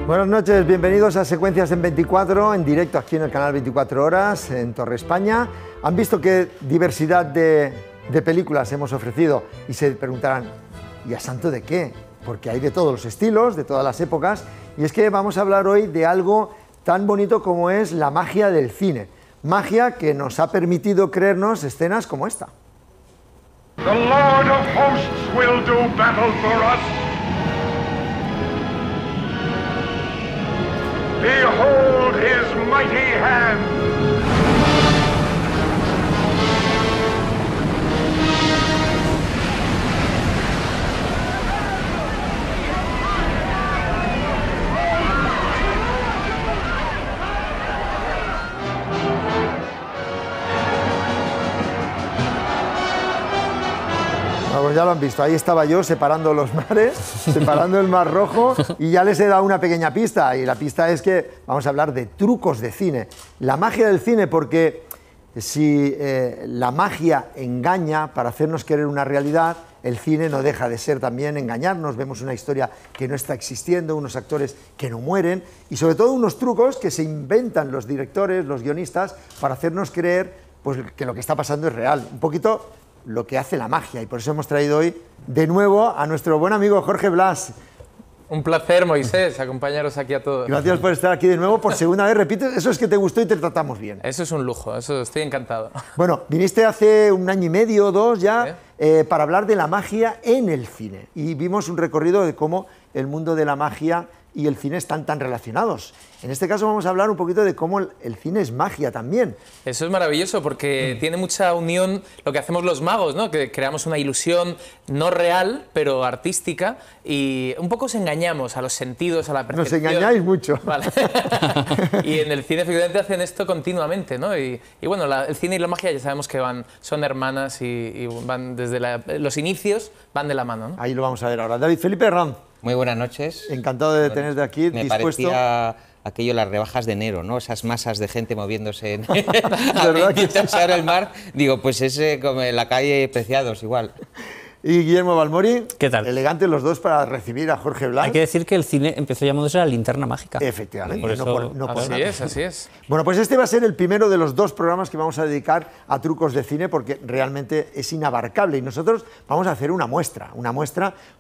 Buenas noches, bienvenidos a Secuencias en 24, en directo aquí en el canal 24 Horas, en Torre España. Han visto qué diversidad de películas hemos ofrecido y se preguntarán, ¿y a santo de qué? Porque hay de todos los estilos, de todas las épocas, y es que vamos a hablar hoy de algo tan bonito como es la magia del cine. Magia que nos ha permitido creernos escenas como esta. The Lord of Hosts will do battle for us. Behold his mighty hand. Pues ya lo han visto, ahí estaba yo separando los mares, separando el Mar Rojo, y ya les he dado una pequeña pista, y la pista es que vamos a hablar de trucos de cine. La magia del cine, porque si la magia engaña para hacernos querer una realidad, el cine no deja de ser también engañarnos. Vemos una historia que no está existiendo, unos actores que no mueren, y sobre todo unos trucos que se inventan los directores, los guionistas, para hacernos creer pues, que lo que está pasando es real. Un poquito lo que hace la magia, y por eso hemos traído hoy de nuevo a nuestro buen amigo Jorge Blas. Un placer, Moisés, acompañaros aquí a todos. Gracias por estar aquí de nuevo por segunda vez. Repite, eso es que te gustó y te tratamos bien. Eso es un lujo, eso estoy encantado. Bueno, viniste hace un año y medio o dos ya para hablar de la magia en el cine, y vimos un recorrido de cómo el mundo de la magia y el cine están tan relacionados. En este caso vamos a hablar un poquito de cómo el cine es magia también. Eso es maravilloso porque tiene mucha unión lo que hacemos los magos, ¿no? Que creamos una ilusión no real, pero artística, y un poco os engañamos a los sentidos, a la percepción. Nos engañáis mucho. Vale. Y en el cine efectivamente hacen esto continuamente, ¿no? Y bueno, el cine y la magia ya sabemos que son hermanas y van desde los inicios, van de la mano, ¿no? Ahí lo vamos a ver ahora. David Felipe Herrán. Muy buenas noches. Encantado de tenerte aquí. Me dispuesto. parecía aquello, las rebajas de enero, ¿no? Esas masas de gente moviéndose en ahora el mar. Digo, pues es como en la calle Preciados, igual. Y Guillermo Balmori. ¿Qué tal? Elegantes los dos para recibir a Jorge Blas. Hay que decir que el cine empezó llamándose La Linterna Mágica. Efectivamente. Por eso, no por así nada. es, así es. Bueno, pues este va a ser el primero de los dos programas que vamos a dedicar a trucos de cine, porque realmente es inabarcable, y nosotros vamos a hacer una muestra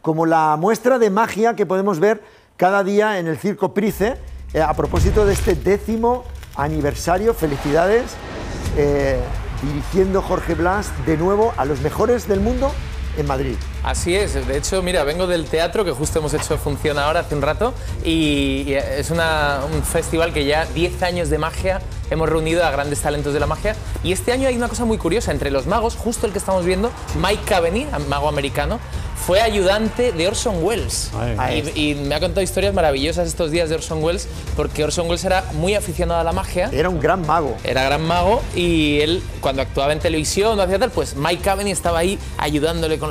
como la muestra de magia que podemos ver cada día en el Circo Price, a propósito de este 10º aniversario. Felicidades, dirigiendo Jorge Blas de nuevo a los mejores del mundo en Madrid. Así es, de hecho, mira, vengo del teatro, que justo hemos hecho función ahora hace un rato, y es un festival que ya 10 años de magia, hemos reunido a grandes talentos de la magia, y este año hay una cosa muy curiosa, entre los magos, justo el que estamos viendo, Mike Caveney, mago americano, fue ayudante de Orson Welles. Y me ha contado historias maravillosas estos días de Orson Welles, porque Orson Welles era muy aficionado a la magia. Era un gran mago. Era gran mago, y él, cuando actuaba en televisión o hacía tal, pues Mike Caveney estaba ahí ayudándole con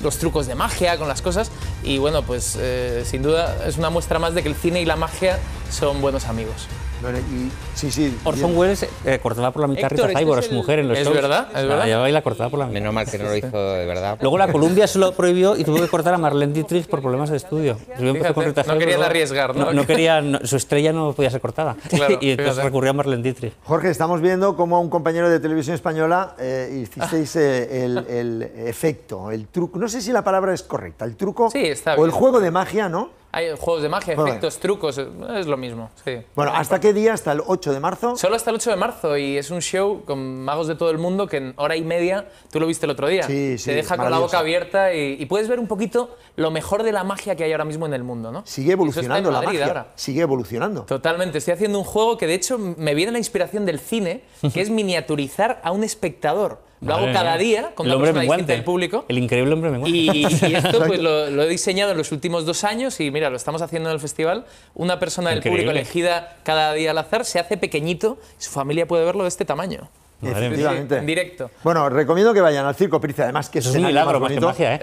los trucos de magia, con las cosas, y bueno, pues sin duda es una muestra más de que el cine y la magia son buenos amigos. Bueno, y sí. Orson Welles cortaba por la mitad a Rita Hayworth, su mujer, en los shows. Es verdad. La llevaba y la cortaba por la mitad. Menos mal que no lo hizo de verdad. Luego la Columbia se lo prohibió y tuvo que cortar a Marlene Dietrich por problemas de estudio. Fíjate, no querían arriesgar, ¿no? No querían, su estrella no podía ser cortada. Claro, y entonces recurrió a Marlene Dietrich. Jorge, estamos viendo cómo a un compañero de Televisión Española hicisteis el efecto, el truco. No sé si la palabra es correcta, el truco sí, está o bien. el juego de magia, ¿no? Hay juegos de magia, efectos, trucos, es lo mismo. Sí. Bueno, ¿hasta qué día? ¿Hasta el 8 de marzo? Solo hasta el 8 de marzo, y es un show con magos de todo el mundo que en hora y media, tú lo viste el otro día, sí, te deja con la boca abierta y puedes ver un poquito lo mejor de la magia que hay ahora mismo en el mundo, ¿no? Sigue evolucionando la magia, ahora. Sigue evolucionando. Totalmente, estoy haciendo un juego que de hecho me viene la inspiración del cine, que es miniaturizar a un espectador. Lo hago cada día con una persona distinta del público. El increíble hombre menguante. Y esto pues lo he diseñado en los últimos 2 años, y mira, lo estamos haciendo en el festival. Una persona del público elegida cada día al azar se hace pequeñito y su familia puede verlo de este tamaño. Efectivamente. En directo. Bueno, recomiendo que vayan al Circo Price, además que es un milagro más que magia, ¿eh?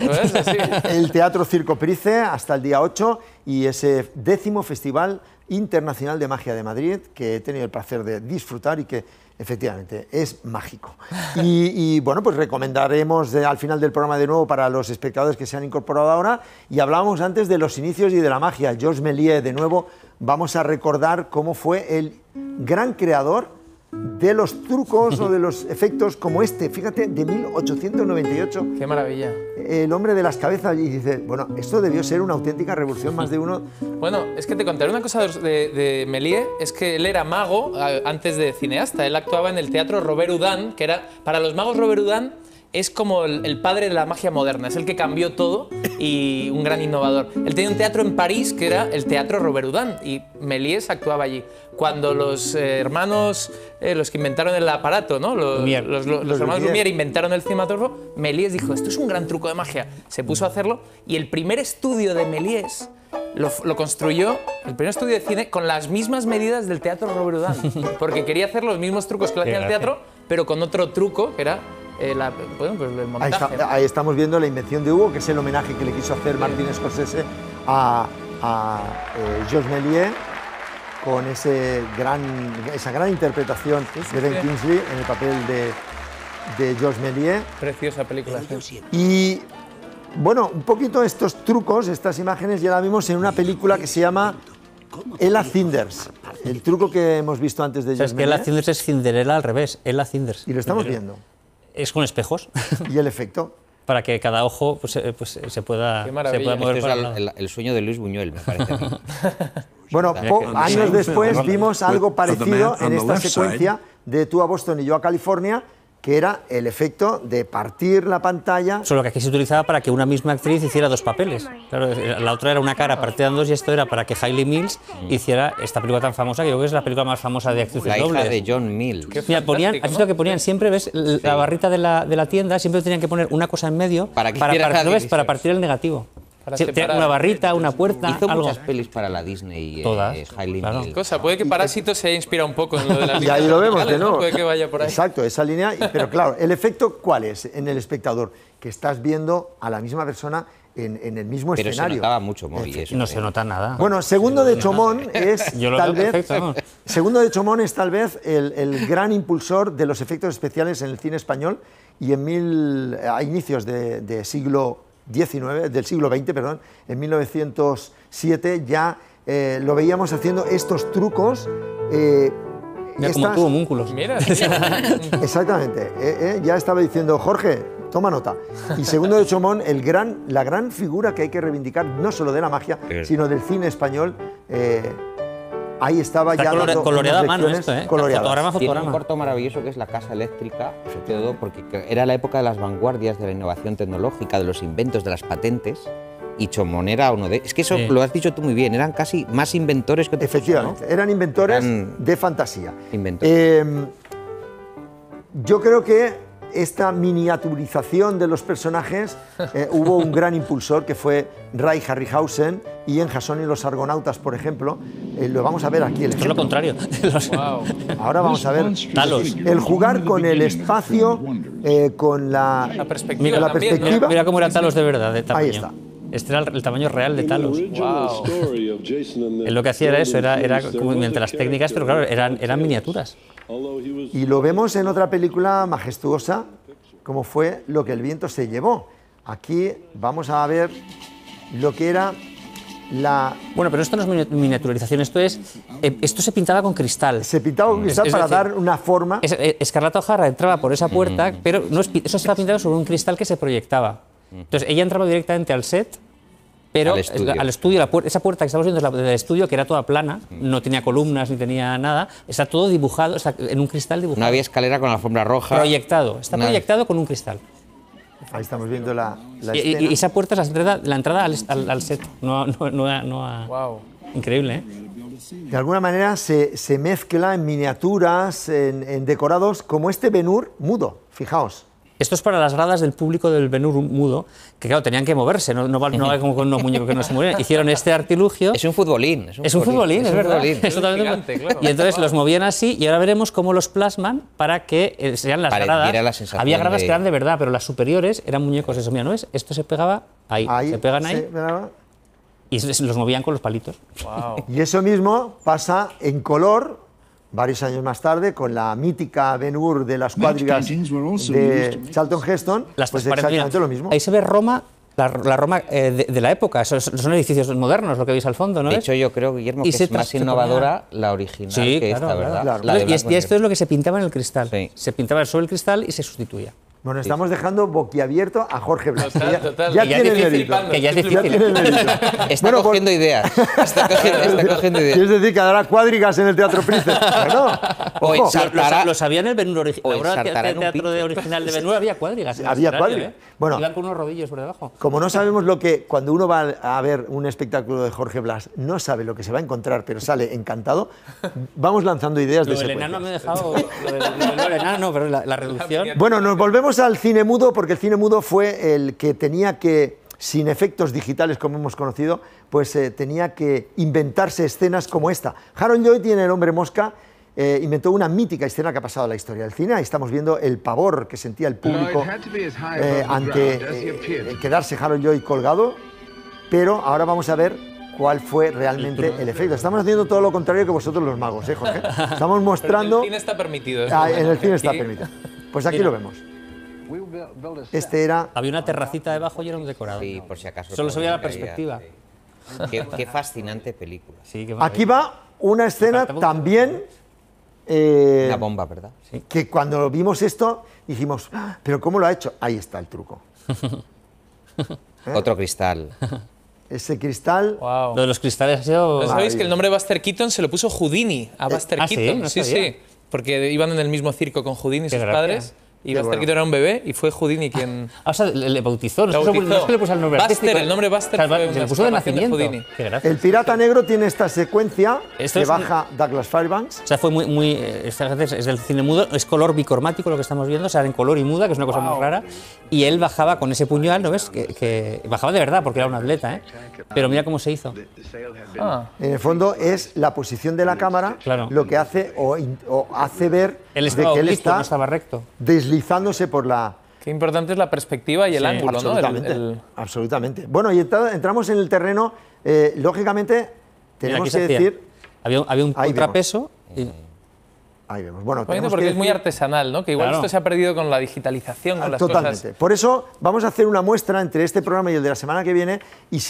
El Teatro Circo Price hasta el día 8, y ese 10º Festival Internacional de Magia de Madrid, que he tenido el placer de disfrutar y que Efectivamente, es mágico. Y bueno, pues recomendaremos al final del programa de nuevo para los espectadores que se han incorporado ahora. Y hablábamos antes de los inicios y de la magia. Georges Méliès, de nuevo, vamos a recordar cómo fue el gran creador de los trucos o de los efectos como este, fíjate, de 1898. ¡Qué maravilla! El hombre de las cabezas, y dice, bueno, esto debió ser una auténtica revolución, más de uno. Bueno, es que te contaré una cosa de Méliès, es que él era mago antes de cineasta, él actuaba en el teatro Robert Houdin, que era, para los magos Robert Houdin, es como el padre de la magia moderna, es el que cambió todo y un gran innovador. Él tenía un teatro en París que era el Teatro Robert Houdin y Méliès actuaba allí. Cuando los hermanos, los que inventaron el aparato, ¿no? los hermanos Lumière inventaron el cinematógrafo, Méliès dijo, esto es un gran truco de magia. Se puso a hacerlo y el primer estudio de Méliès lo construyó, el primer estudio de cine, con las mismas medidas del Teatro Robert Houdin, porque quería hacer los mismos trucos que lo hacía en el teatro, pero con otro truco que era bueno, pues el montaje. Ahí estamos viendo la invención de Hugo, que es el homenaje que le quiso hacer Martin Scorsese a Georges Méliès, con esa gran interpretación de Ben Kingsley en el papel de Georges Méliès. Preciosa película. Y bueno, un poquito estos trucos, estas imágenes ya las vimos en una película que se llama Ella Cinders, el truco que hemos visto antes de Georges Méliès. Es que Ella Cinders es Cinderella al revés, Ella Cinders. Y lo estamos viendo. Es con espejos. ¿Y el efecto? Para que cada ojo pues, se pueda mover para el lado. El sueño de Luis Buñuel, me parece a mí. Bueno, años después vimos algo parecido en esta secuencia de Tú a Boston y yo a California, que era el efecto de partir la pantalla. Solo que aquí se utilizaba para que una misma actriz hiciera dos papeles. Claro, la otra era una cara partida en dos y esto era para que Hayley Mills hiciera esta película tan famosa, que yo creo que es la película más famosa de actrices dobles. La hija de John Mills. Mira, ¿has visto que ponían siempre, ves, la barrita de la tienda, siempre tenían que poner una cosa en medio para partir el negativo? Una barrita, una puerta, hizo algo. muchas pelis para la Disney. Todas. Hayley Mills. Cosa, puede que Parásito se haya inspirado un poco en lo de las Y ahí lo vemos de nuevo. Puede que vaya por ahí. Exacto, esa línea. Pero claro, ¿el efecto cuál es en el espectador? Que estás viendo a la misma persona en el mismo Pero escenario. se notaba mucho, Moy, eso. No se nota nada. Bueno, Segundo de Chomón es Segundo de Chomón es tal vez el gran impulsor de los efectos especiales en el cine español y a inicios del siglo XX, perdón, en 1907 ya lo veíamos haciendo estos trucos. Mira cómo tuvo homúnculos. Mira, exactamente. Ya estaba diciendo, Jorge, toma nota. Y Segundo de Chomón, la gran figura que hay que reivindicar, no solo de la magia, sino del cine español. Ahí estaba ya coloreada a mano esto, ¿eh? Fotograma. Tiene un corto maravilloso que es La Casa Eléctrica, sobre todo porque era la época de las vanguardias de la innovación tecnológica, de los inventos, de las patentes, y Chomón era uno de... Es que eso lo has dicho tú muy bien, eran casi más inventores que otros. Efectivamente, ¿no? Eran inventores de fantasía. Yo creo que esta miniaturización de los personajes hubo un gran impulsor que fue Ray Harryhausen y en Jason y los Argonautas, por ejemplo. Lo vamos a ver aquí. Esto es lo contrario. Wow. Ahora vamos a ver Talos. el jugar con el espacio, con la perspectiva. Mira cómo era Talos de verdad, de tamaño. Ahí está. Este era el tamaño real de Talos. Wow. Lo que hacía era eso, era como mediante las técnicas, pero claro, eran miniaturas. Y lo vemos en otra película majestuosa, como fue Lo que el viento se llevó. Aquí vamos a ver lo que era la... Bueno, pero esto no es miniaturización, esto se pintaba con cristal. Se pintaba con cristal para dar una forma... Escarlata O'Hara entraba por esa puerta, pero eso estaba pintado sobre un cristal que se proyectaba. Entonces ella entraba directamente al set, pero al estudio esa puerta que estamos viendo es la del estudio, que era toda plana, no tenía columnas ni tenía nada, está todo dibujado, en un cristal dibujado. No había escalera con la alfombra roja. Proyectado, proyectado con un cristal. Ahí estamos viendo la escena. Y esa puerta es la entrada al set, Wow. Increíble, ¿eh? De alguna manera se mezcla en miniaturas, en decorados, como este Ben-Hur mudo, fijaos. Esto es para las gradas del público del Ben-Hur mudo, que claro, tenían que moverse, no vale como con unos muñecos que no se mueven. Hicieron este artilugio. Es un futbolín. Es un futbolín, es verdad. Gigante, claro. Y entonces los movían así y ahora veremos cómo los plasman para que sean las gradas. Había gradas que eran de verdad, pero las superiores eran muñecos. Eso, mira, ¿no ves? Esto se pegaba ahí, se pegan ahí y los movían con los palitos. Wow. Y eso mismo pasa en color varios años más tarde, con la mítica Ben-Hur de las cuadrigas de Charlton Heston, pues exactamente lo mismo. Ahí se ve Roma, la Roma de la época, son edificios modernos lo que veis al fondo, ¿no? De hecho, yo creo, Guillermo, que es más innovadora la original que esta, ¿verdad? Claro. Y esto es lo que se pintaba en el cristal. Sí. Se pintaba sobre el cristal y se sustituía. Bueno, estamos dejando boquiabierto a Jorge Blas. Total. Ya tiene mérito. Que ya es difícil. Está cogiendo ideas. Está cogiendo ideas. ¿Quieres decir que habrá cuadrigas en el Teatro Príncipe? Bueno, lo sabía en el Ben-Hur original. En el teatro original de Ben-Hur había cuadrigas. Había cuadrigas. Bueno, iban con unos rodillos por debajo. Como no sabemos lo que, cuando uno va a ver un espectáculo de Jorge Blas, no sabe lo que se va a encontrar, pero sale encantado, vamos lanzando ideas de secuencias. Lo del enano me ha dejado. Lo del enano, pero la reducción. Bueno, nos volvemos al cine mudo, porque el cine mudo fue el que tenía que, sin efectos digitales como hemos conocido, pues tenía que inventarse escenas como esta. Harold Lloyd, en El hombre mosca, inventó una mítica escena que ha pasado a la historia del cine. Ahí estamos viendo el pavor que sentía el público ante quedarse Harold Lloyd colgado, pero ahora vamos a ver cuál fue realmente el efecto. Estamos haciendo todo lo contrario que vosotros los magos, Jorge. Estamos mostrando... En el cine está permitido. En el cine está permitido. Pues aquí lo vemos. Este era... Había una terracita debajo y era un decorado. Sí, por si acaso. Solo se veía la perspectiva. Qué fascinante película. Sí, aquí va una escena también... una bomba, ¿verdad? Sí. Que cuando vimos esto dijimos, ¿pero cómo lo ha hecho? Ahí está el truco. Otro cristal. Ese cristal... Wow. Lo de los cristales ha sido... ¿No sabéis que el nombre Buster Keaton se lo puso Houdini a Buster Keaton? ¿Sí? Sí, porque iban en el mismo circo con Houdini y sus padres. Y Buster Keaton era un bebé y fue Houdini quien... O sea, le bautizó. No es que le puso el nombre Buster, el nombre Buster fue se le puso de nacimiento. Houdini. El pirata negro tiene esta secuencia que baja Douglas Fairbanks. O sea, fue muy es del cine mudo, es color bicromático lo que estamos viendo, o sea, en color y muda, que es una cosa muy rara. Y él bajaba con ese puñal, ¿no ves? Que bajaba de verdad, porque era un atleta, ¿eh? Pero mira cómo se hizo. En el fondo es la posición de la cámara lo que hace o hace ver él estaba que él oblicuo, está no estaba recto. Deslizándose por la... Qué importante es la perspectiva y el ángulo, absolutamente, ¿no? Absolutamente. Bueno, y entramos en el terreno, lógicamente, tenemos que decir... Había un contrapeso y... Ahí vemos. Bueno, porque es muy artesanal, ¿no? Que igual esto se ha perdido con la digitalización, con las totalmente. cosas. Por eso vamos a hacer una muestra entre este programa y el de la semana que viene y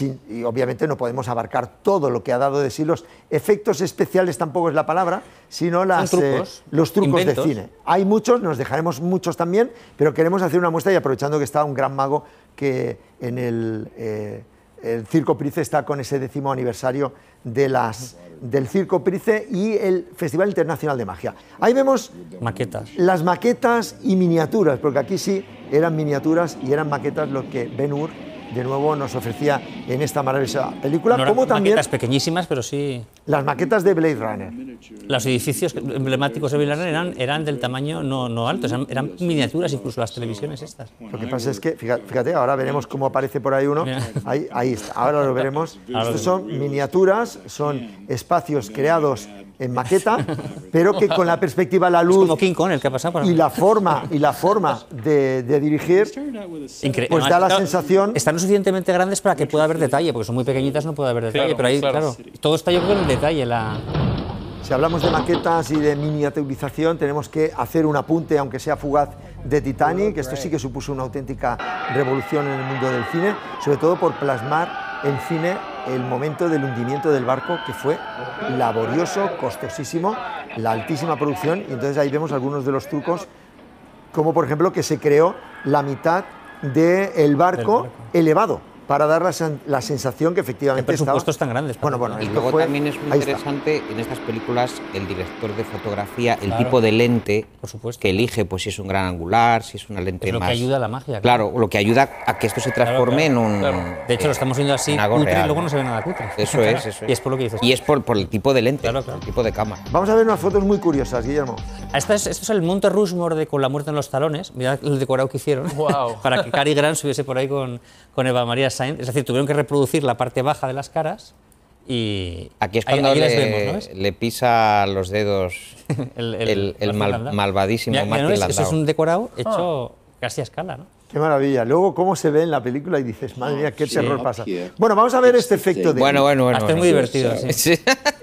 obviamente no podemos abarcar todo lo que ha dado de sí. Los efectos especiales tampoco es la palabra, sino los trucos de cine. Hay muchos, nos dejaremos muchos también, pero queremos hacer una muestra y aprovechando que está un gran mago que en el Circo Price está con ese 10º aniversario del Circo Price y el Festival Internacional de Magia. Ahí vemos las maquetas y miniaturas, porque aquí sí eran miniaturas y eran maquetas lo que Ben-Hur de nuevo nos ofrecía en esta maravillosa película, no como también maquetas pequeñísimas, pero sí las maquetas de Blade Runner. Los edificios emblemáticos de Blade Runner eran del tamaño no alto, eran miniaturas, incluso las televisiones estas. Lo que pasa es que, fíjate, ahora veremos cómo aparece por ahí uno. Ahí está, ahora lo veremos. Estos son miniaturas, son espacios creados en maqueta, pero que con la perspectiva, la luz como King Kong, el que ha pasado y la forma de dirigir, pues da la sensación... Están lo suficientemente grandes para que pueda haber detalle, porque son muy pequeñitas, no puede haber detalle, pero ahí, claro, todo está yo creo en el detalle. Si hablamos de maquetas y de miniaturización, tenemos que hacer un apunte, aunque sea fugaz, de Titanic. Esto sí que supuso una auténtica revolución en el mundo del cine, sobre todo por plasmar en cine el momento del hundimiento del barco, que fue laborioso, costosísimo, la altísima producción, y entonces ahí vemos algunos de los trucos, como por ejemplo que se creó la mitad del barco elevado, para dar la sensación que efectivamente estaba... presupuestos tan grandes. Bueno, y luego también es muy interesante en estas películas el director de fotografía, el tipo de lente que elige, pues si es un gran angular, si es una lente más... Lo que ayuda a la magia. Claro, lo que ayuda a que esto se transforme en un... De hecho, lo estamos viendo así, cutre, y luego no se ve nada cutre. Eso es. Y es por lo que dices. Y es por el tipo de lente, el tipo de cámara. Vamos a ver unas fotos muy curiosas, Guillermo. Esto es el Monte Rushmore con la muerte en los talones. Mirad el decorado que hicieron. Wow. Para que Cary Grant subiese por ahí con Eva María Sainz. Es decir, tuvieron que reproducir la parte baja de las caras y... Aquí es cuando ahí les vemos, ¿no? le pisa los dedos el malvadísimo Martin Landau. Eso es un decorado hecho casi a escala, ¿no? Qué maravilla. Luego, cómo se ve en la película y dices, madre mía, qué terror pasa. Bueno, vamos a ver este efecto de... Bueno. Hasta es muy divertido, sí.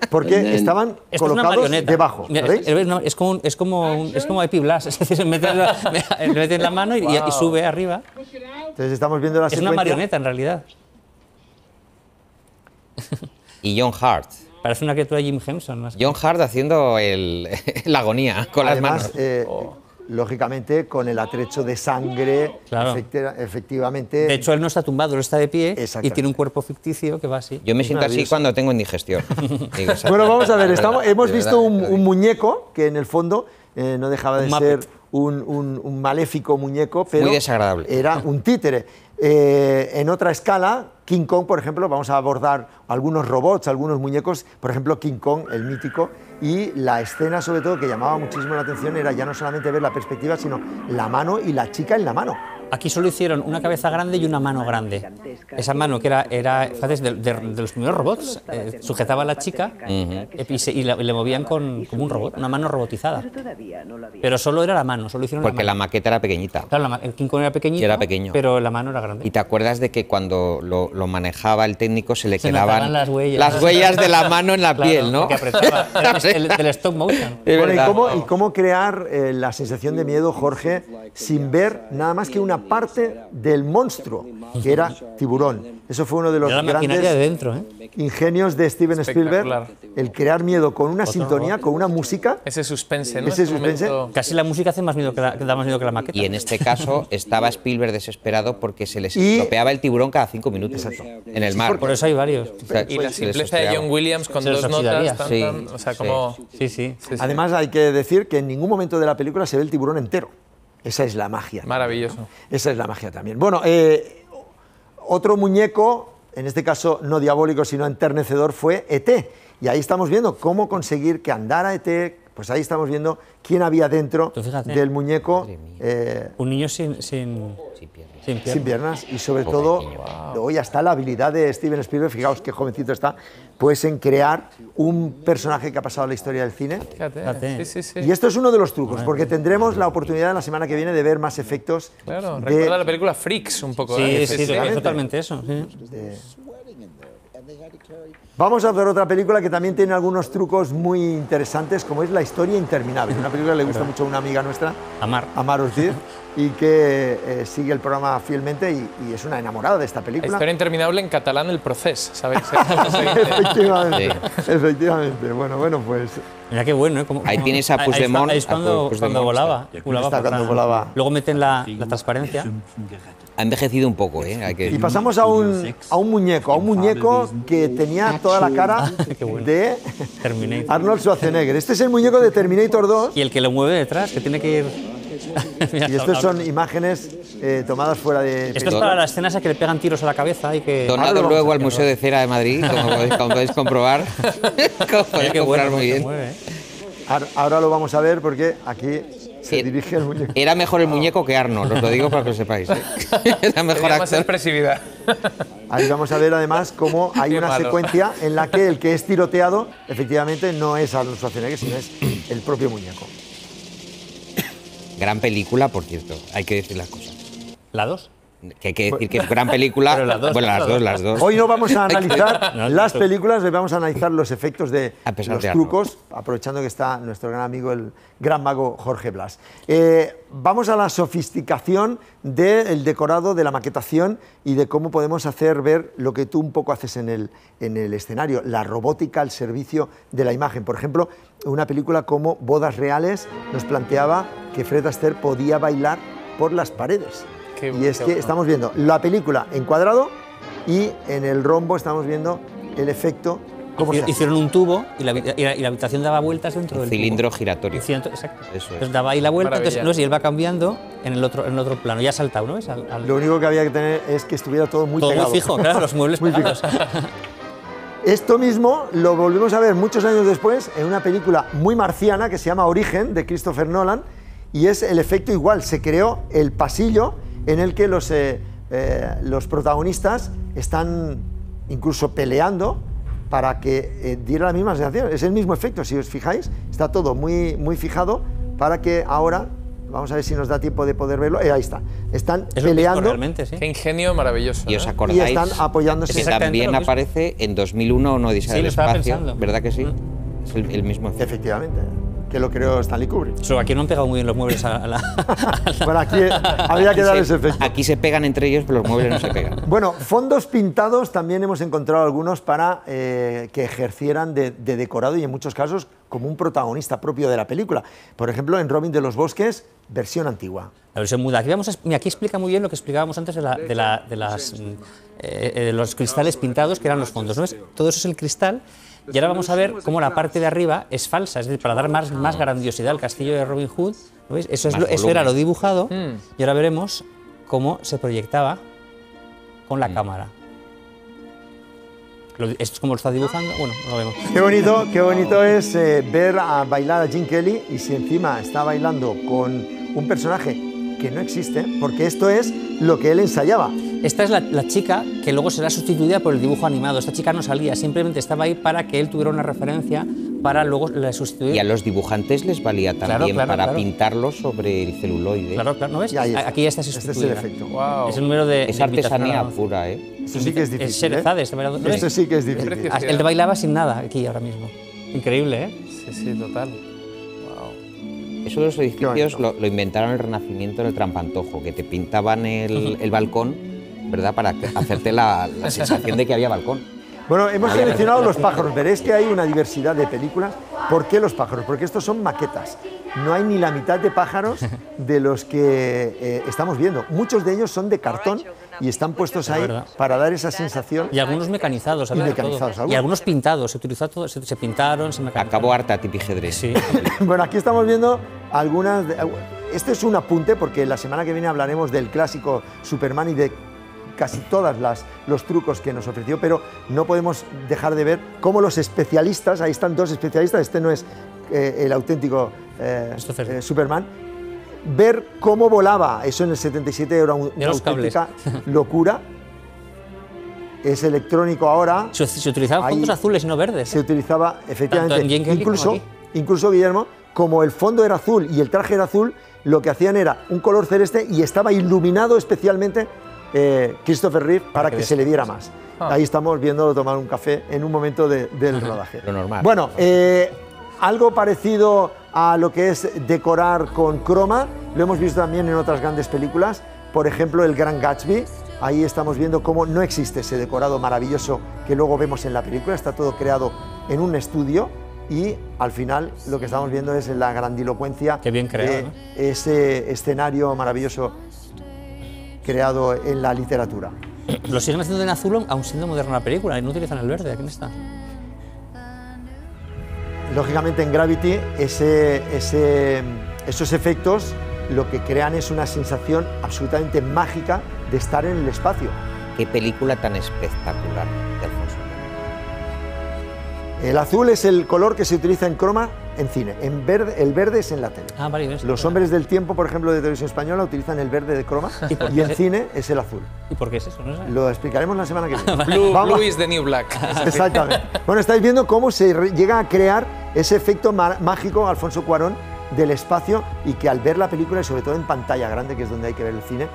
porque estaban colocados debajo. ¿Veis? Es como Epi Blas, es decir, le meten la mano y sube arriba. Entonces estamos viendo la secuencia. Es una marioneta en realidad. Y John Hart. Parece una criatura de Jim Henson. Más John Hart haciendo la agonía con Además, las manos. Lógicamente, con el atrecho de sangre, claro. efectivamente... De hecho, él no está tumbado, él está de pie y tiene un cuerpo ficticio que va así. Yo me siento así cuando tengo indigestión. Bueno, vamos a ver, hemos visto un muñeco que en el fondo no dejaba de ser un maléfico muñeco, pero muy desagradable. Era un títere. En otra escala, King Kong, por ejemplo, vamos a abordar algunos robots, algunos muñecos, por ejemplo, King Kong, el mítico, y la escena, sobre todo, que llamaba muchísimo la atención era ya no solamente ver la perspectiva, sino la mano y la chica en la mano. Aquí solo hicieron una cabeza grande y una mano grande. Esa mano que era de los primeros robots, sujetaba a la chica y le movían como un robot, una mano robotizada. Pero solo era la mano, solo hicieron porque la maqueta era pequeñita. Claro, el King Kong era pequeñito, era pequeño, pero la mano era grande. ¿Y te acuerdas de que cuando lo manejaba el técnico se le quedaban las huellas de la mano en la piel, ¿no? Que apretaba, del stop motion. Bueno, ¿y cómo crear la sensación de miedo, Jorge, sin ver nada más que una parte del monstruo, que era Tiburón? Eso fue uno de los grandes ingenios de Steven Spielberg, el crear miedo con una sintonía, con una música. Ese suspense, ¿no? Ese suspense. Casi la música hace más miedo que da más miedo que la maqueta. Y en este caso estaba Spielberg desesperado porque se les estropeaba el tiburón cada 5 minutos. En el mar. Por eso hay varios. Y la simpleza de John Williams con dos notas. O sea, como... Sí. Además, hay que decir que en ningún momento de la película se ve el tiburón entero. Esa es la magia. Maravilloso. Esa es la magia también. Bueno, otro muñeco, en este caso no diabólico, sino enternecedor, fue E.T. Y ahí estamos viendo cómo conseguir que andara E.T., pues ahí estamos viendo quién había dentro del muñeco. Un niño sin piernas. Y sobre todo, hoy está la habilidad de Steven Spielberg, fijaos qué jovencito está, pues en crear un personaje que ha pasado a la historia del cine. Fíjate. Sí. Y esto es uno de los trucos, porque tendremos la oportunidad la semana que viene de ver más efectos. Claro, recuerda la película Freaks un poco. Sí, totalmente eso. Vamos a ver otra película que también tiene algunos trucos muy interesantes, como es La historia interminable. Una película que le gusta mucho a una amiga nuestra, Amar Ortiz, y que sigue el programa fielmente y es una enamorada de esta película. La historia interminable en catalán, El Procés, ¿sabéis? Efectivamente. Bueno, pues... Mira qué bueno, ¿eh? Ahí tienes a Puigdemont. Ahí es cuando volaba. Cuando volaba. Luego meten la transparencia. Ha envejecido un poco, ¿eh? Y pasamos a un muñeco que tenía toda la cara de Arnold Schwarzenegger. Este es el muñeco de Terminator 2. Y el que lo mueve detrás, que tiene que ir... Y estas son imágenes tomadas fuera de... Esto es para las escenas a que le pegan tiros a la cabeza y que... Donado luego al Museo de Cera de Madrid, como podéis comprobar. Muy bien. Ahora lo vamos a ver porque aquí se dirige el muñeco. Era mejor el muñeco que Arnold, os lo digo para que lo sepáis. Era mejor actor. Más expresividad. Ahí vamos a ver además cómo hay una secuencia en la que el que es tiroteado efectivamente no es Arnold Schwarzenegger, sino es el propio muñeco. Gran película, por cierto, hay que decir las cosas. ¿La 2? Que hay que decir que es gran película. Las dos. Hoy no vamos a analizar las películas, vamos a analizar los efectos de los trucos, aprovechando que está nuestro gran amigo, el gran mago Jorge Blas. Vamos a la sofisticación del decorado, de la maquetación y de cómo podemos hacer ver lo que tú un poco haces en el escenario, la robótica al servicio de la imagen. Por ejemplo, una película como Bodas Reales nos planteaba que Fred Astaire podía bailar por las paredes. Y es que estamos viendo la película en cuadrado y en el rombo estamos viendo el efecto. Hicieron un tubo y la habitación daba vueltas dentro del cilindro giratorio. Exacto. Eso es. Entonces daba ahí la vuelta, y él va cambiando en el otro plano. Ya ha saltado, ¿no? Lo único que había que tener es que estuviera todo muy pegado. Todo muy fijo, claro, los muebles muy pegados. Esto mismo lo volvimos a ver muchos años después en una película muy marciana que se llama Origen, de Christopher Nolan, y es el efecto igual. Se creó el pasillo en el que los protagonistas están incluso peleando para que diera la misma sensación. Es el mismo efecto, si os fijáis, está todo muy fijado para que ahora Vamos a ver si nos da tiempo de poder verlo. Ahí está. Están Es peleando realmente, ¿sí? Qué ingenio maravilloso. ¿Y os ¿eh? y acordáis están apoyándose. que exactamente también lo mismo. aparece en 2001 una Odisea Sí, del lo estaba espacio? pensando. ¿Verdad que sí? Es el mismo efecto. Efectivamente, que lo creó Stanley Kubrick. Solo aquí no han pegado muy bien los muebles a la... Bueno, aquí había que dar ese efecto. Aquí se pegan entre ellos, pero los muebles no se pegan. Bueno, fondos pintados también hemos encontrado algunos para que ejercieran de decorado y en muchos casos como un protagonista propio de la película. Por ejemplo, en Robin de los Bosques, versión antigua. La versión muda. Aquí, mira, aquí explica muy bien lo que explicábamos antes de los cristales pintados, que eran los fondos, ¿no ves? Todo eso es el cristal. Y ahora vamos a ver cómo la parte de arriba es falsa, es decir, para dar más grandiosidad al castillo de Robin Hood. ¿Lo veis? Eso era lo dibujado y ahora veremos cómo se proyectaba con la cámara. Esto es como lo está dibujando, bueno, no lo vemos. Qué bonito es ver a bailar a Gene Kelly y si encima está bailando con un personaje que no existe, porque esto es lo que él ensayaba. Esta es la chica que luego será sustituida por el dibujo animado. Esta chica no salía, simplemente estaba ahí para que él tuviera una referencia para luego la sustituir. Y a los dibujantes les valía también para pintarlos sobre el celuloide. Claro, ¿no ves? Aquí ya está sustituida. Este es el efecto. Wow. Es el número de Es artesanía pura, ¿eh? Esto sí que es difícil. Es Sherezade, este bailador. ¿Lo ves? Esto sí que es difícil. Él bailaba sin nada aquí ahora mismo. Increíble, ¿eh? Sí, total. Wow. Eso de los edificios lo inventaron en el Renacimiento en el Trampantojo, que te pintaban el balcón, ¿verdad? Para hacerte la sensación de que había balcón. Bueno, hemos seleccionado los pájaros. Veréis que hay una diversidad de películas. ¿Por qué los pájaros? Porque estos son maquetas. No hay ni la mitad de pájaros de los que estamos viendo. Muchos de ellos son de cartón y están puestos ahí para dar esa sensación. Y algunos mecanizados, ¿sabes? Y algunos pintados. Se utilizó todo, se pintaron, se mecanizaron. Acabó harta Tipigedre. Sí. Bueno, aquí estamos viendo algunas... Este es un apunte porque la semana que viene hablaremos del clásico Superman y de casi todos los trucos que nos ofreció, pero no podemos dejar de ver cómo los especialistas, ahí están dos especialistas, este no es el auténtico Superman, ver cómo volaba, eso en el 77 era una auténtica locura. Es electrónico ahora. Se utilizaban fondos azules y no verdes. Se utilizaba, efectivamente, incluso Guillermo, como el fondo era azul y el traje era azul, lo que hacían era un color celeste y estaba iluminado especialmente Christopher Reeve para que se le viera más. Ahí estamos viéndolo tomar un café en un momento del rodaje. Lo normal. Bueno, algo parecido a lo que es decorar con croma, lo hemos visto también en otras grandes películas, por ejemplo El Gran Gatsby. Ahí estamos viendo cómo no existe ese decorado maravilloso que luego vemos en la película, está todo creado en un estudio y al final lo que estamos viendo es la grandilocuencia de ese escenario maravilloso creado en la literatura. Lo siguen haciendo en azul, aun siendo moderna la película, y no utilizan el verde. ¿Quién está? Lógicamente en Gravity esos efectos lo que crean es una sensación absolutamente mágica de estar en el espacio. Qué película tan espectacular de Alfonso. El azul es el color que se utiliza en croma en cine, el verde es en la tele. Vale, Los hombres del tiempo, por ejemplo, de televisión española, utilizan el verde de croma y en cine es el azul. ¿Y por qué es eso? ¿No es? Lo explicaremos la semana que viene. Blue is the new black. Exactamente. Bueno, estáis viendo cómo se llega a crear ese efecto mágico, Alfonso Cuarón, del espacio y que al ver la película y sobre todo en pantalla grande, que es donde hay que ver el cine,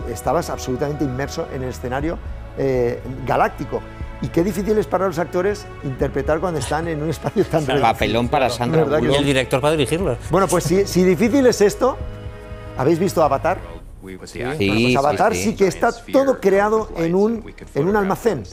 estabas absolutamente inmerso en el escenario galáctico. Y qué difícil es para los actores interpretar cuando están en un espacio tan reducido. Papelón para Sandra Bullock. Y el director para dirigirlos. Bueno, pues si difícil es esto, ¿habéis visto Avatar? Sí, Avatar sí que está todo creado en un almacén.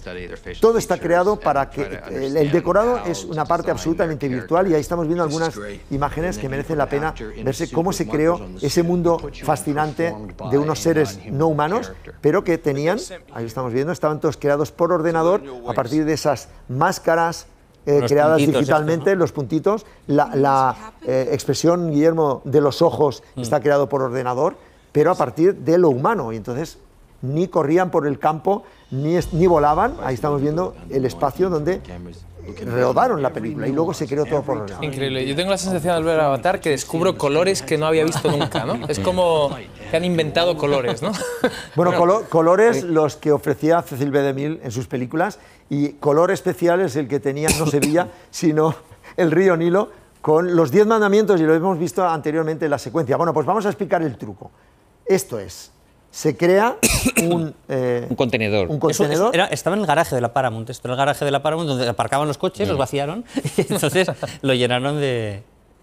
Todo está creado para que el decorado es una parte absolutamente virtual y ahí estamos viendo algunas imágenes que merecen la pena verse cómo se creó ese mundo fascinante de unos seres no humanos, pero que tenían, ahí estamos viendo, estaban todos creados por ordenador a partir de esas máscaras creadas digitalmente, los puntitos, la expresión, Guillermo, de los ojos está creado por ordenador, pero a partir de lo humano, y entonces ni corrían por el campo, ni volaban, ahí estamos viendo el espacio donde rodaron la película y luego se creó todo por ordenador. Increíble, yo tengo la sensación al ver Avatar que descubro colores que no había visto nunca, ¿no? Es como que han inventado colores, ¿no? Bueno, colores los que ofrecía Cecil B. DeMille en sus películas y color especial es el que tenía no Sevilla, sino el río Nilo, con los 10 mandamientos y lo hemos visto anteriormente en la secuencia. Bueno, pues vamos a explicar el truco. Esto es, se crea un contenedor. Un contenedor. Estaba en el garaje de la Paramount. Esto era el garaje de la Paramount donde aparcaban los coches, los vaciaron y entonces lo llenaron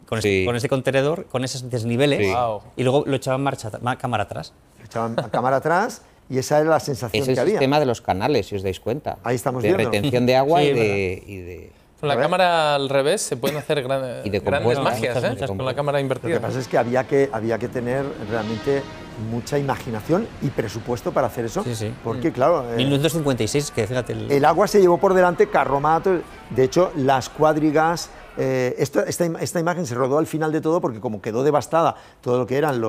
con ese contenedor, con esos desniveles y luego lo echaban cámara atrás. Lo echaban a cámara atrás y esa era la sensación que había. Es el sistema de los canales, si os dais cuenta. Ahí estamos de viendo. Retención de agua y de... Con la cámara al revés se pueden hacer grandes magias, con la cámara invertida. Lo que pasa es que había que tener realmente mucha imaginación y presupuesto para hacer eso. Porque, claro... 1956, que fíjate... El agua se llevó por delante carromato. De hecho, las cuadrigas... esta imagen se rodó al final de todo porque como quedó devastada todo lo que eran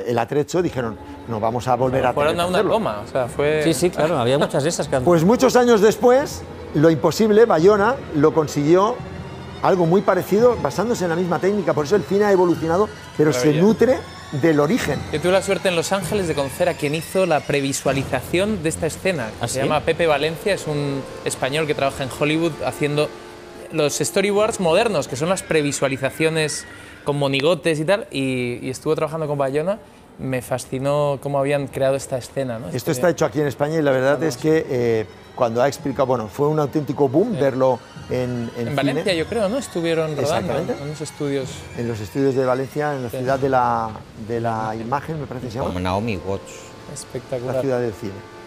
el atrecho, dijeron, no vamos a volver a fueron a una coma, o sea, fue... Sí, claro, había muchas de esas. Pues muchos años después, lo imposible, Bayona lo consiguió algo muy parecido, basándose en la misma técnica, por eso el cine ha evolucionado, pero se nutre del origen. Yo tuve la suerte en Los Ángeles de conocer a quien hizo la previsualización de esta escena. Se llama Pepe Valencia, es un español que trabaja en Hollywood haciendo los storyboards modernos, que son las previsualizaciones con monigotes y tal, y estuve trabajando con Bayona. Me fascinó cómo habían creado esta escena, ¿no? Esto está hecho aquí en España y la verdad es que cuando ha explicado, bueno, fue un auténtico boom verlo en Valencia, cine. Yo creo, ¿no? Estuvieron rodando en los estudios. En los estudios de Valencia, en la ciudad de la imagen, me parece que se llama. Como Naomi Watts. Espectacular. La ciudad del cine.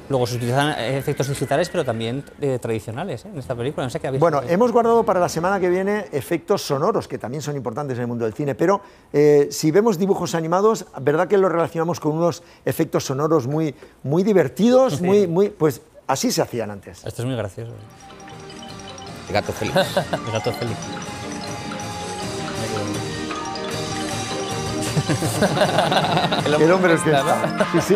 Luego se utilizan efectos digitales, pero también tradicionales en esta película. No sé qué habéis Bueno, hemos guardado para la semana que viene efectos sonoros, que también son importantes en el mundo del cine, pero si vemos dibujos animados, ¿verdad que lo relacionamos con unos efectos sonoros muy divertidos? Pues así se hacían antes. Esto es muy gracioso. El gato Félix. El gato Félix. El hombre orquesta. Sí.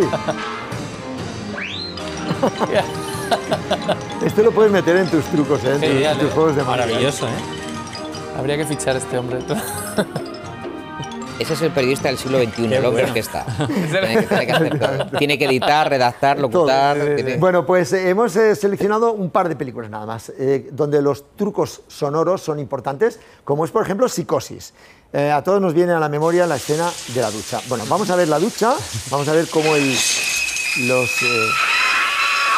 Esto lo puedes meter en tus trucos, en tus juegos de magia. Maravilloso, Habría que fichar a este hombre. Ese es el periodista del siglo XXI, el hombre orquesta. Tiene que hacer todo. Tiene que editar, redactar, locutar. Bueno, pues hemos seleccionado un par de películas nada más, donde los trucos sonoros son importantes, como es, por ejemplo, Psicosis. A todos nos viene a la memoria la escena de la ducha. Bueno, vamos a ver la ducha, vamos a ver cómo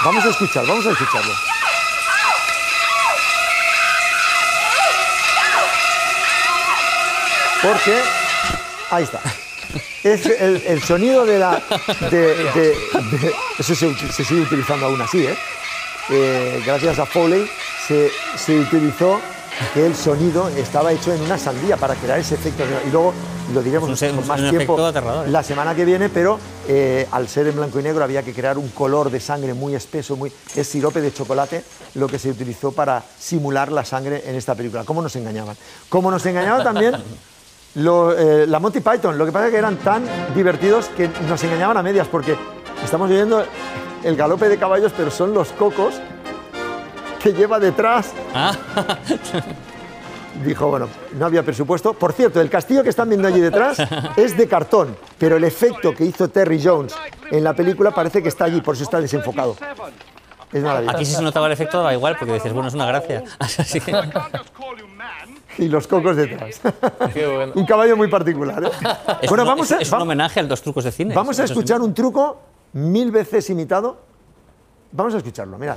vamos a escucharlo. Porque, ahí está, es el sonido de la... eso se sigue utilizando aún así, gracias a Foley se utilizó que el sonido estaba hecho en una sandía para crear ese efecto. Y luego lo diremos con más tiempo la semana que viene, pero al ser en blanco y negro había que crear un color de sangre muy espeso, es sirope de chocolate lo que se utilizó para simular la sangre en esta película. ¿Cómo nos engañaban? Como nos engañaba también la Monty Python. Lo que pasa es que eran tan divertidos que nos engañaban a medias, porque estamos oyendo el galope de caballos, pero son los cocos que lleva detrás. Dijo, bueno, no había presupuesto. Por cierto, el castillo que están viendo allí detrás es de cartón, pero el efecto que hizo Terry Jones en la película parece que está allí, por eso está desenfocado. Es maravilloso. Aquí si se notaba el efecto daba igual, porque dices, bueno, es una gracia. Así que... Y los cocos detrás. Qué bueno. Un caballo muy particular. Bueno, es un homenaje a los trucos de cine. Vamos a escuchar un truco 1000 veces imitado. Vamos a escucharlo, mirad.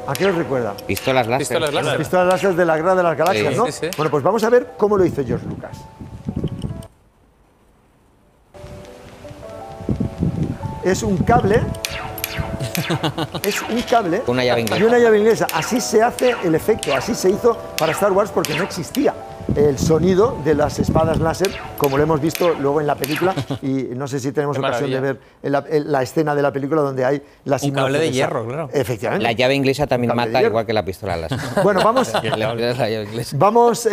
¿A qué os recuerda? Pistolas láser. Las pistolas láser de la Guerra de las Galaxias, ¿no? Sí. Bueno, pues vamos a ver cómo lo hizo George Lucas. Es un cable. Una llave inglesa. Y una llave inglesa. Así se hace el efecto, así se hizo para Star Wars, porque no existía el sonido de las espadas láser, como lo hemos visto luego en la película, y no sé si tenemos ocasión de ver la escena de la película donde hay las un cable de hierro, claro. Efectivamente. La llave inglesa también mata igual que la pistola láser. Bueno, vamos. Vamos.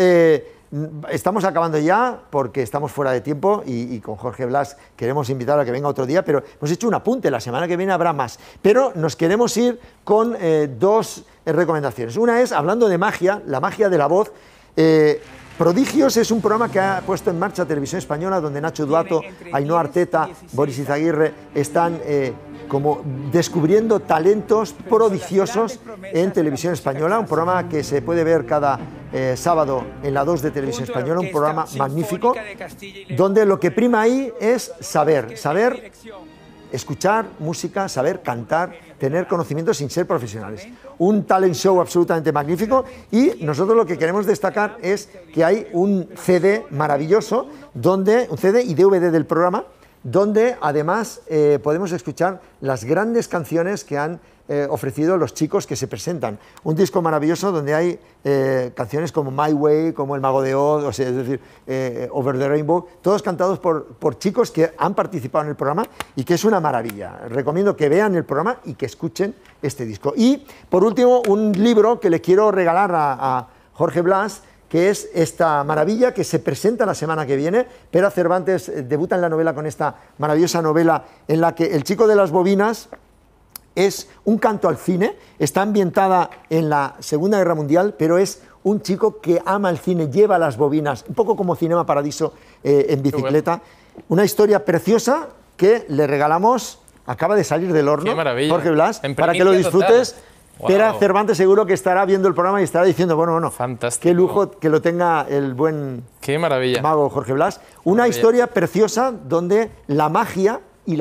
Estamos acabando ya porque estamos fuera de tiempo y con Jorge Blas queremos invitar a que venga otro día, pero hemos hecho un apunte, la semana que viene habrá más. Pero nos queremos ir con dos recomendaciones. Una es, hablando de magia, la magia de la voz. Prodigios es un programa que ha puesto en marcha Televisión Española, donde Nacho Duato, Ainhoa Arteta, Boris Izaguirre están como descubriendo talentos prodigiosos en Televisión Española, un programa que se puede ver cada sábado en la 2 de Televisión Española, un programa magnífico, donde lo que prima ahí es saber escuchar música, saber cantar, tener conocimientos sin ser profesionales. Un talent show absolutamente magnífico, y nosotros lo que queremos destacar es que hay un CD maravilloso, un CD y DVD del programa, donde además podemos escuchar las grandes canciones que han ofrecido los chicos que se presentan. Un disco maravilloso donde hay canciones como My Way, como El Mago de Oz, o sea, es decir, Over the Rainbow, todos cantados por chicos que han participado en el programa y que es una maravilla. Recomiendo que vean el programa y que escuchen este disco. Y por último, un libro que le quiero regalar a Jorge Blas, que es esta maravilla que se presenta la semana que viene. Pera Cervantes debuta en la novela con esta maravillosa novela en la que El chico de las bobinas es un canto al cine, está ambientada en la Segunda Guerra Mundial, pero es un chico que ama el cine, lleva las bobinas, un poco como Cinema Paradiso en bicicleta. Una historia preciosa que le regalamos, acaba de salir del horno, Jorge Blas, para que lo disfrutes. Wow. Pera Cervantes seguro que estará viendo el programa y estará diciendo, bueno, fantástico, qué lujo que lo tenga el buen mago Jorge Blas. Una historia preciosa donde la magia y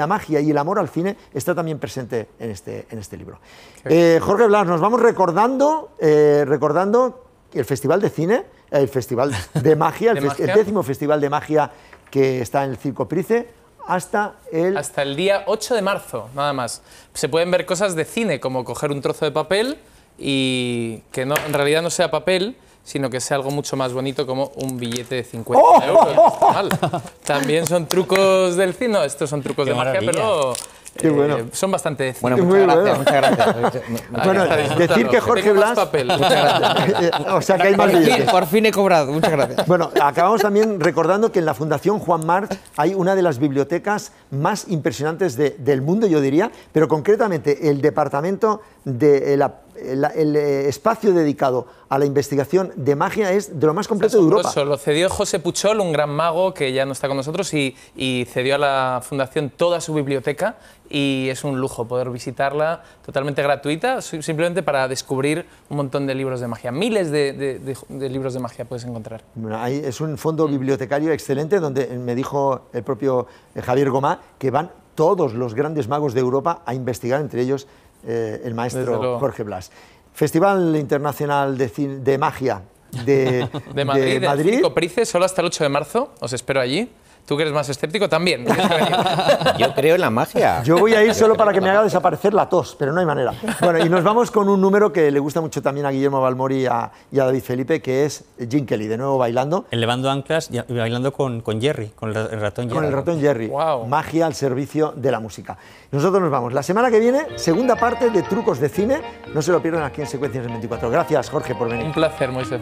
el amor al cine está también presente en este libro. Jorge Blas, nos vamos recordando el Festival de Cine, el Festival de Magia, el 10º Festival de Magia que está en el Circo Price, hasta el día 8 de marzo, nada más. Se pueden ver cosas de cine, como coger un trozo de papel y que no, en realidad no sea papel, sino que sea algo mucho más bonito, como un billete de 50 euros. No está mal. También son trucos del cine. No, estos son trucos de magia, pero son bastante de cine. Bueno, muchas gracias. Bueno, decir que Jorge Blas... o sea, que hay más billetes. Por fin he cobrado, muchas gracias. Bueno, acabamos también recordando que en la Fundación Juan March hay una de las bibliotecas más impresionantes del mundo, yo diría, pero concretamente el departamento el espacio dedicado a la investigación de magia es de lo más completo de Europa. Lo cedió José Puchol, un gran mago que ya no está con nosotros, y cedió a la Fundación toda su biblioteca, y es un lujo poder visitarla totalmente gratuita, simplemente para descubrir un montón de libros de magia. Miles de libros de magia puedes encontrar. Bueno, ahí es un fondo bibliotecario excelente, donde me dijo el propio Javier Gomá que van todos los grandes magos de Europa a investigar, entre ellos el maestro Jorge Blas. Festival Internacional de Magia de Madrid. El Circo Price, solo hasta el 8 de marzo. Os espero allí. Tú que eres más escéptico también. Yo creo en la magia. Yo voy a ir solo para que me haga desaparecer la tos, pero no hay manera. Bueno, y nos vamos con un número que le gusta mucho también a Guillermo Balmori y a David Felipe, que es Gene Kelly, de nuevo bailando. Elevando anclas y bailando con Jerry, con el ratón Jerry. Con el ratón Jerry. Wow. Magia al servicio de la música. Nosotros nos vamos. La semana que viene, segunda parte de Trucos de Cine. No se lo pierdan aquí en Secuencias en 24. Gracias, Jorge, por venir. Un placer, Moisés.